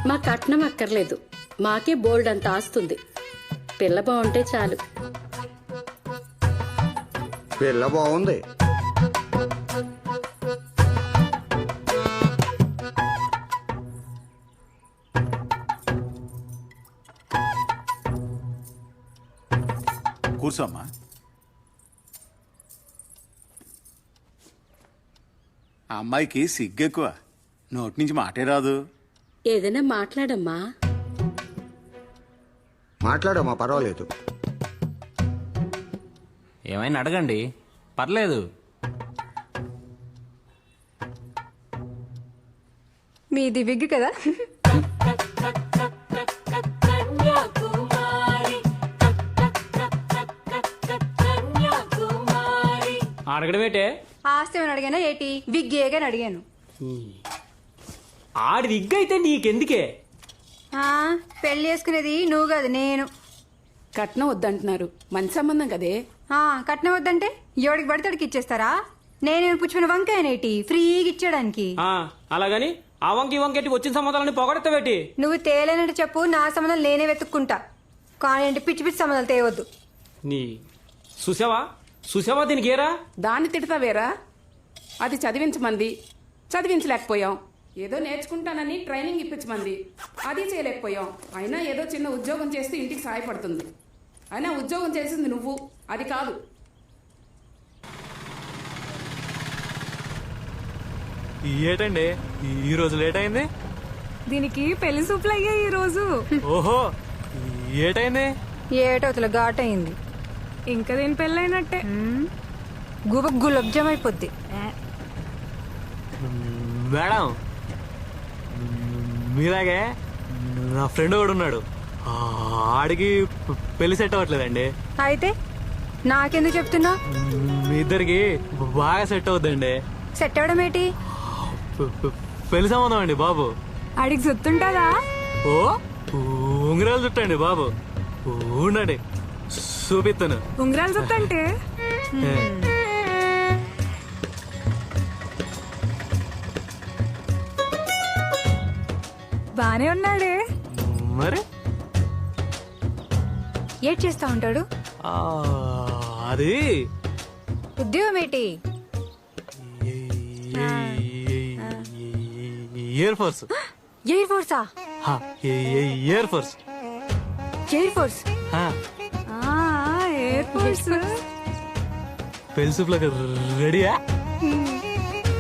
మా కట్నం అక్కర్లేదు, మాకే బోల్డ్ అంత ఆస్తుంది. పిల్ల బాగుంటే చాలు. పిల్ల బాగుంది. కూర్చోమ్మా. ఆ అమ్మాయికి సిగ్గెక్కువ, నోటి నుంచి మాటే రాదు. ఏదైనా మాట్లాడమ్మా. మాట్లాడమ్మా, పర్వాలేదు. ఏమైనా అడగండి, పర్లేదు. మీది విగ్ కదా? అడగడం ఏంటే? ఆస్తి అని అడిగానా ఏటి? విగ్ ఏగని అడిగాను. ఆడి విగ్ అయితే నీకెందుకే? పెళ్లి చేసుకునేది నువ్వు కాదు, నేను. కట్నం వద్దంటున్నారు, మంచి సంబంధం కదే. కట్నం వద్దంటే ఎవడికి పడితే ఇచ్చేస్తారా? నేనేమి పుచ్చుకున్న వంకాయనేటి ఫ్రీగా ఇచ్చేయడానికి? అలాగని ఆ వంకి వంకెట్టి వచ్చిన సంబంధాలని పొగడతావేటి? నువ్వు తేలేనంటే చెప్పు, నా సంబంధం నేనే వెతుక్కుంటా. కానీ ఏంటి పిచ్చి పిచ్చి సంబంధాలు తేవద్దు. నీ సుసేవా దీనికి ఏరా? దాన్ని తిడతావేరా? అది చదివించమంది, చదివించలేకపోయాం. ఏదో నేర్చుకుంటానని ట్రైనింగ్ ఇప్పించమంది, అది చేయలేకపోయాం. అయినా ఏదో చిన్న ఉద్యోగం చేస్తే ఇంటికి సాయపడుతుంది. అయినా ఉద్యోగం చేసింది నువ్వు, అది కాదు. ఏటండి ఈ రోజు లేట్ అయింది? దీనికి పెళ్లి సూపులు అయ్యాయి ఈ రోజు. ఓహో, ఏటైంది? ఏటవుతుల ఘాట్ అయింది. ఇంకా దీని పెళ్ళైనట్టే. గుబ గులబ్జం అయిపోద్ది. మేడం, మీలాగే నా ఫ్రెండ్ కూడా ఉన్నాడు, ఆడికి పెళ్లి సెట్ అవ్వట్లేదండి. అయితే నాకెందుకు చెప్తున్నా? మీ ఇద్దరికి బాగా సెట్ అవుద్దండి. సెట్ అవడం ఏంటి? పెళ్లి సంబంధం అండి బాబు. ఆడికి సొత్తుంటదా? ఓ ఉంగరాలు చుట్టండి బాబు, ఉండండి చూపిస్తాను. ఉంగరాలు సొత్తంటే బానే ఉన్నాడే. మరి ఏడ్ చేస్తా ఉంటాడు. అది ఉద్యోగం ఏంటి? Air force. ఎయిర్ ఫోర్సా? Air force. Air force. Air force. పెళ్లి సూపులకు రెడీయా?